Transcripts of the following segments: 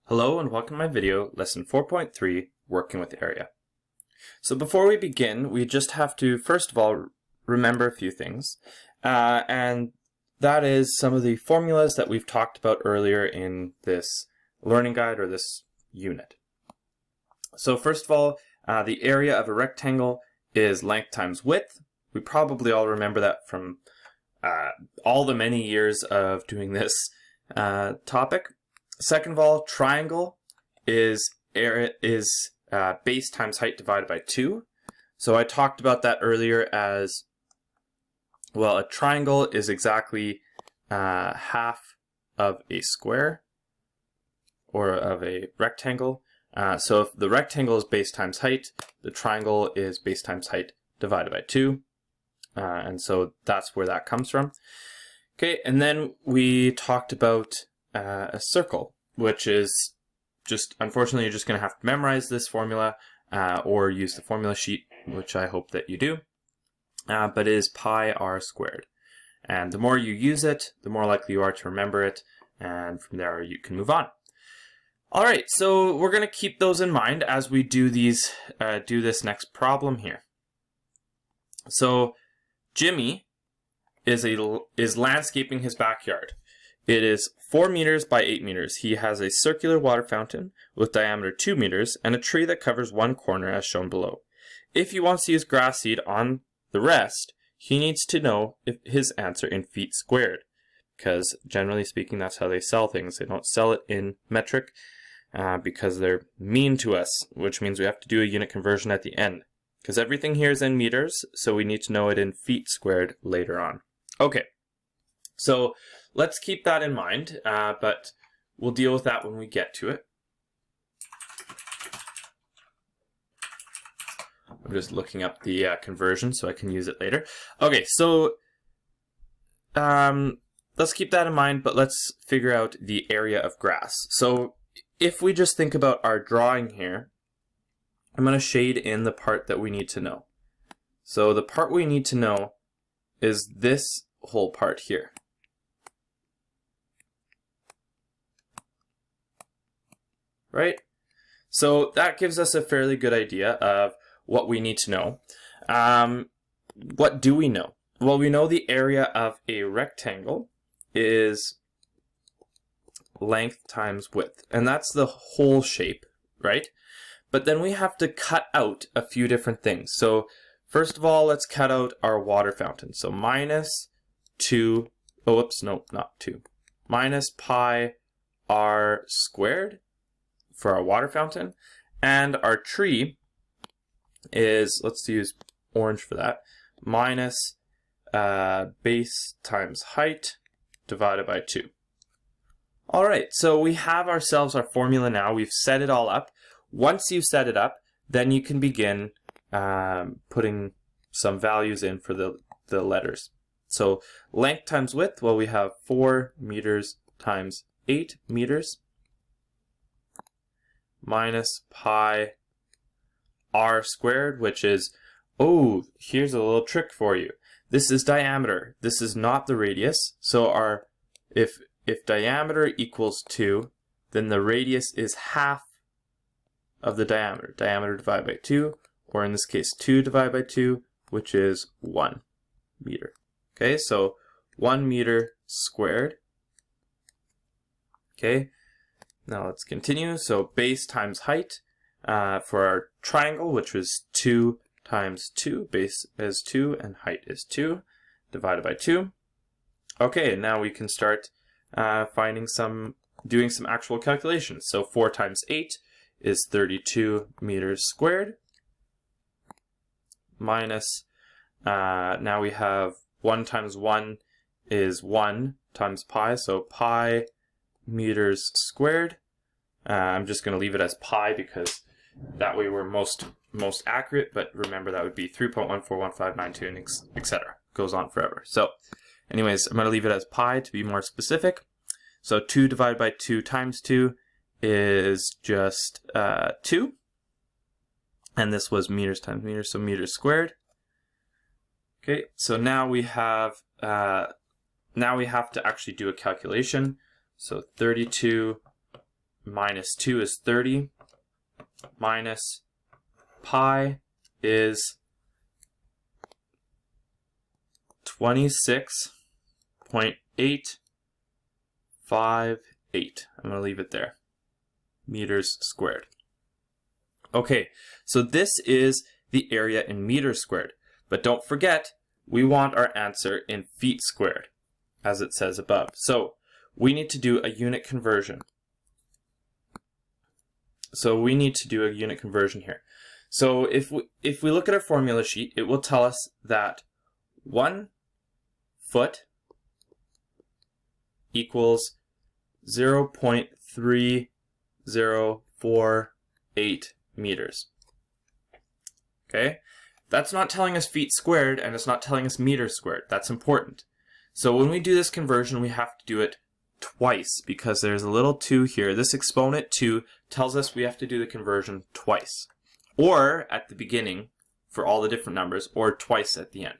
Hello and welcome to my video, lesson 4.3, working with area. So before we begin, we just have to, first of all, remember a few things. And that is some of the formulas that we've talked about earlier in this learning guide or this unit. So first of all, the area of a rectangle is length times width. We probably all remember that from all the many years of doing this topic. Second of all, triangle is base times height divided by 2. So I talked about that earlier as, well, a triangle is exactly half of a square or of a rectangle. So if the rectangle is base times height, the triangle is base times height divided by 2. And so that's where that comes from. Okay, and then we talked about a circle, which is just, unfortunately, you're just going to have to memorize this formula or use the formula sheet, which I hope that you do, but it is pi r squared. And the more you use it, the more likely you are to remember it, and from there you can move on. All right, so we're going to keep those in mind as we do these, do this next problem here. So Jimmy is landscaping his backyard. It is 4 meters by 8 meters. He has a circular water fountain with diameter 2 meters and a tree that covers one corner as shown below. If he wants to use grass seed on the rest, he needs to know his answer in feet squared, because generally speaking, that's how they sell things. They don't sell it in metric because they're mean to us, which means we have to do a unit conversion at the end, because everything here is in meters, so we need to know it in feet squared later on. Okay, so let's keep that in mind, but we'll deal with that when we get to it. I'm just looking up the conversion so I can use it later. Okay, so let's keep that in mind, but let's figure out the area of grass. So if we just think about our drawing here, I'm going to shade in the part that we need to know. So the part we need to know is this whole part here. Right? So that gives us a fairly good idea of what we need to know. What do we know? Well, we know the area of a rectangle is length times width, and that's the whole shape, right? But then we have to cut out a few different things. So first of all, let's cut out our water fountain. So minus 2, oh, whoops, no, not 2. Minus pi r squared for our water fountain. And our tree is, let's use orange for that, minus base times height divided by 2. All right, so we have ourselves our formula now. We've set it all up. Once you've set it up, then you can begin putting some values in for the letters. So length times width, well, we have 4 meters times 8 meters minus pi r squared, which is, oh, here's a little trick for you. This is diameter. This is not the radius. So our if diameter equals 2, then the radius is half of the diameter. Diameter divided by 2, or in this case 2 divided by 2, which is 1 meter. Okay, so 1 meter squared. Okay, now let's continue. So base times height for our triangle, which was 2 times 2. Base is 2 and height is 2, divided by 2. Okay, and now we can start doing some actual calculations. So 4 times 8 is 32 meters squared, minus, now we have 1 times 1 is 1 times pi, so pi meters squared. I'm just going to leave it as pi because that way we're most accurate, but remember that would be 3.141592 and etc. Goes on forever. So anyways, I'm going to leave it as pi to be more specific. So 2 divided by 2 times 2 is just 2. And this was meters times meters, so meters squared. Okay, so now we have to actually do a calculation. So 32 minus 2 is 30, minus pi is 26.858. I'm going to leave it there. Meters squared. Okay, so this is the area in meters squared. But don't forget, we want our answer in feet squared, as it says above. So we need to do a unit conversion. Here. So if we look at our formula sheet, it will tell us that 1 foot equals 0.3048 meters. Okay? That's not telling us feet squared, and it's not telling us meters squared. That's important. So when we do this conversion, we have to do it twice, because there's a little 2 here. This exponent 2 tells us we have to do the conversion twice. Or at the beginning for all the different numbers, or twice at the end.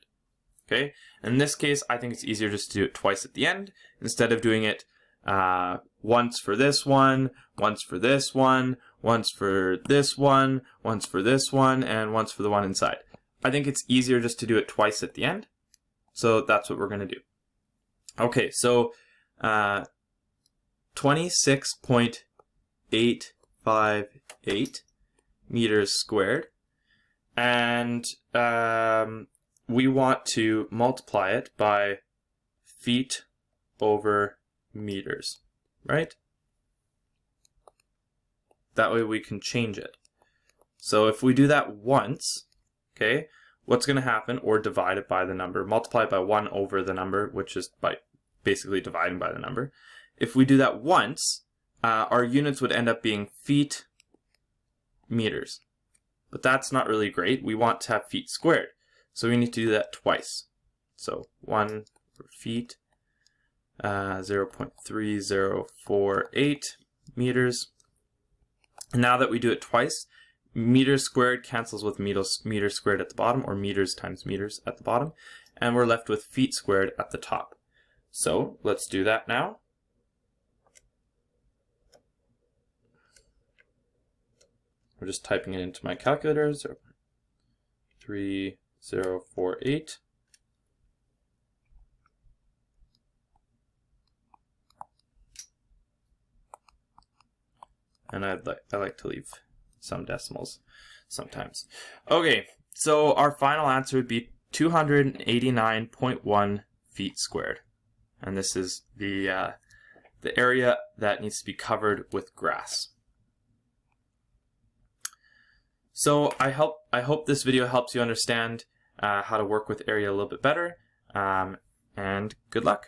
Okay? In this case, I think it's easier just to do it twice at the end, instead of doing it once for this one, once for this one, once for this one, once for this one, and once for the one inside. I think it's easier just to do it twice at the end. So that's what we're going to do. Okay, so 26.858 meters squared. And we want to multiply it by feet over meters, right? That way we can change it. So if we do that once, okay, what's going to happen, or divide it by the number, multiply it by 1 over the number, which is by basically dividing by the number. If we do that once, our units would end up being feet meters. But that's not really great. We want to have feet squared. So we need to do that twice. So 1 for feet, 0.3048 meters. And now that we do it twice, meters squared cancels with meters squared at the bottom, or meters times meters at the bottom, and we're left with feet squared at the top. So let's do that now. We're just typing it into my calculator, 0.3048. And I like to leave some decimals sometimes. Okay, so our final answer would be 289.1 feet squared. And this is the area that needs to be covered with grass. So I hope this video helps you understand how to work with area a little bit better, and good luck.